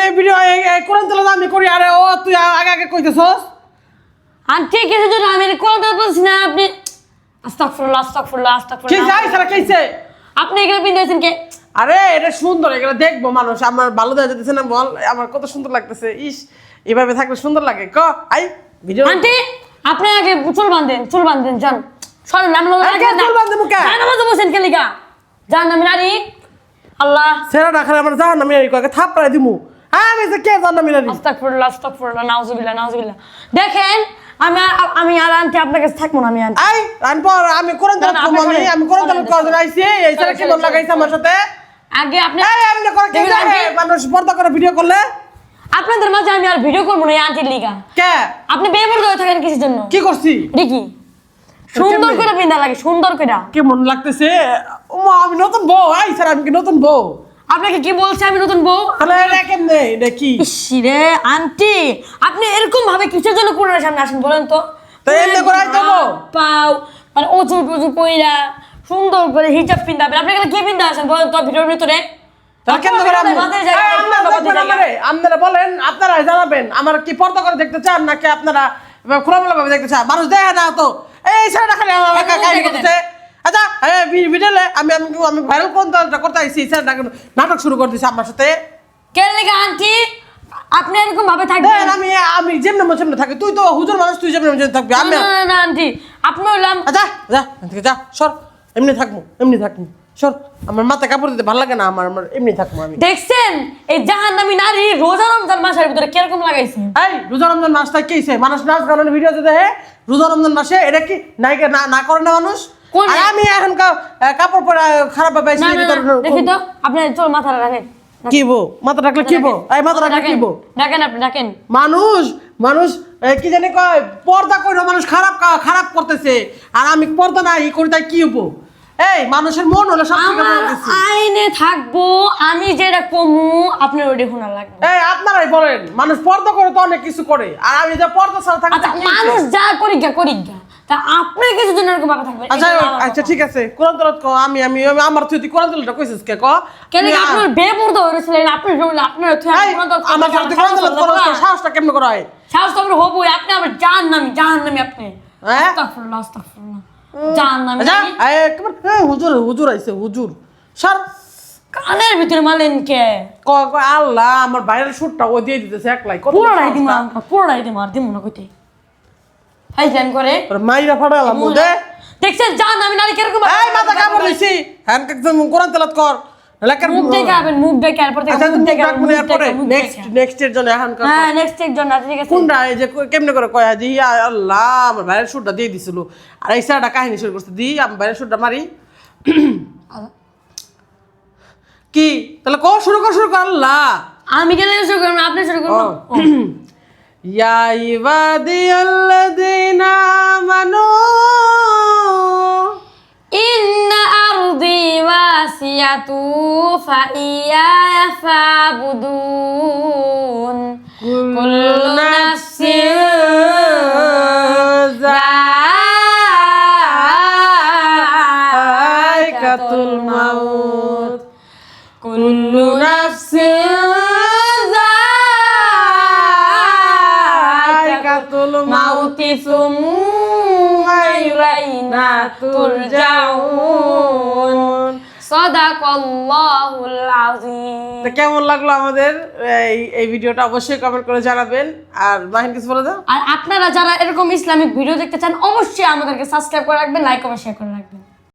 এই ভিডিও কোরআন তেলাওয়াত আমি করি আরে ও তুই আগে আগে কইতেছস আন্টি কিছু জন্য আমি কোরআন তেলাওয়াত বলছি না আপনি আস্তাগফিরুল্লাহ আস্তাগফিরুল্লাহ কি আস্তাগফিরুল্লাহ যাই সারা কইছে আপনি এগুলো পিন্দাছেন কে আরে এটা সুন্দর এগুলো দেখবো মানুষ আমার ভালো দেখা যেতেছে না বল আমার কত সুন্দর লাগতেছে ইস এভাবে থাকলে সুন্দর লাগে ক আই ভিডিও আন্টি আপনি আগে চুল বাঁধেন যান সরেন নাম লোক আগে চুল বাঁধবো কে? নামাজ বসেন কে লিগা জান আমি নারী আল্লাহ সেরা রাখালে আমার জাহান নামে কয়েক থাপড়াই দিমু আমি যে কে জাহান নামে নারী আস্তাগফিরুল্লাহ নাউজুবিল্লাহ দেখেন আমি আর আন্টি আপনার কাছে থাকবো না আমি আন্টি আই আন পর আমি কোরআন তেলাওয়াত করব আমি কোরআন তেলাওয়াত করতে আইছি এই সারা কি মন লাগাইছে আমার সাথে আগে আপনি এই এমনি করে কি দেখুন দেখে আন্টি, মানুষ পর্দা করে ভিডিও করলে আপনাদের মাঝে আমি আর ভিডিও করবো না এই আন্টির লিগা কে আপনি বেপরদা হয়ে থাকেন কিসের জন্য কি করছি দেখি সুন্দর করে পিন্দা লাগে সুন্দর করে কি মন লাগতেছে ও আমি নতুন বউ আই স্যার আমি কি নতুন বউ আপনাকে কি বলছে আমি নতুন বউ তাহলে এটা কেমনে এটা কি ইসিরে আন্টি আপনি এরকম ভাবে কিসের জন্য কোরআনের সামনে আসেন বলেন তো তো এমনি করে আইতে হবো? পাও মানে অজু টজু পইরা সুন্দর করে হিজাব পিন্দাবেন আপনি এখানে কি পিন্দা আসেন বলেন তো ভিডিওর ভিতরে তাহলে কেন করে আমি আপনারা বলেন আপনারা জানাবেন আমার কি পর্দা করে দেখতে চান নাকি আপনারা খোলামেলা ভাবে দেখতে চান মানুষ দেখে না তো এই ছেলেটা খালি আমার কাহিনী করতেছে আচ্ছা ভিডিওলে আমি আমি আমি ভাইরাল কোনটা করতে আইছি ছেলেটা নাটক শুরু করে দিছে আমার সাথে কেন লেগে আন্টি আপনি এরকম ভাবে থাকবেন দেন আমি আমি যেমন যেমন থাকি তুই তো হুজুর মানুষ তুই যেমন যেমন থাকবি আমি না না আন্টি আপনি হইলাম যা যা এখান থেকে যা সর এমনি থাকবো সর আমার মাথায় কাপড় দিতে ভালো লাগে না আমার আমার এমনি থাকবো আমি দেখছেন এই জাহান্নামী নারী রোজা রমজান মাসের ভিতরে কিরকম লাগাইছে এই রোজা রমজান মাসটা কেছে মানুষ নাচ গানের ভিডিও দেখে রোজা রমজান মাসে এটা কি নায়িকা না না করে না মানুষ কোন আর আমি এখন কাপড় পরে খারাপ ভাবে না না না, দেখি তো আপনি চল মাথা রাখেন কি বো মাথা রাখলে কি বো এই মাথা রাখলে কি বো রাখেন আপনি রাখেন মানুষ কি জানি কয় পর্দা কইরা মানুষ খারাপ করতেছে আর আমি পর্দা নাই করি তাই কি হবো এই মানুষের মন হলো সব থেকে বড় আমার কিছু আইনে থাকবো আমি যেটা কমু আপনার ওইটা শোনা লাগবে এই আপনারাই বলেন মানুষ পর্দা করে তো অনেক কিছু করে আর আমি যে পর্দা ছাড়া থাকি আচ্ছা মানুষ যা করি গা তা আপনি কিছু জন্য এরকম ভাবে থাকবেন আচ্ছা আচ্ছা ঠিক আছে কোরআন তেলাওয়াত কর আমি আমি আমি আমার তুই কোরআন তেলাওয়াত কইছিস কে ক কেন আপনার বেপরদা হয়েছিলেন আপনি আপনার এই, আমার সাথে কোরআন তেলাওয়াত করছ সাহসটা কেমনে করা হয় সাহস তো আপনার হবই আপনি আবার জাহান্নামী আপনি হ্যাঁ আস্তাগফিরুল্লাহ জাহান্নামী আচ্ছা একবার হুজুর আইছে হুজুর স্যার কানের ভিতরে মালেন কে আল্লাহ আমার ভাইরাল শুটটা ও দিয়ে দিতেছে একলাই কত পুরোটাই দিম আর দিম না কইতে হাইজান করে মাইরা ফাড়ালাম ওদে দেখছেন জাহান্নামী নারী কিরকম এই মাথা কাপড় দিছি হ্যাঁ একদম কোরআন তেলাওয়াত কর লেখার মুখ দেখে আবেন মুখ দেখে এরপর থেকে আচ্ছা মুখ দেখে মুখ পরে নেক্সট এর জন্য এখন হ্যাঁ নেক্সট এক জন ঠিক আছে কোনটা এই যে কেমনে করে কয়া দি আল্লাহ আমার ভাইয়ের শুটটা দিয়ে দিছিল আর এই স্যারটা কাহিনী শুরু করছে দি আমি ভাইয়ের শুটটা মারি কি তাহলে শুরু কর আল্লাহ আমি কেন শুরু করব আপনি শুরু করুন ইয়া ইবাদিয়াল্লাযিনা আমানু ইন্না আরদি ওয়াসিয়াতু ফাইয়া ফাবুদুন কুল্লু নাফসিন যায়কাতুল মাউত কুল্লু নাফসিন যায়কাতুল মাউতি সুম্মা ইলাইনা তুরজাউন সাদাকাল্লাহুল আযীম। তো কেমন লাগলো আমাদের এই ভিডিওটা অবশ্যই কমেন্ট করে জানাবেন আর মাহিন কিছু বলে দাও আর আপনারা যারা এরকম ইসলামিক ভিডিও দেখতে চান অবশ্যই আমাদেরকে সাবস্ক্রাইব করে রাখবেন লাইক এবং শেয়ার করে রাখবেন।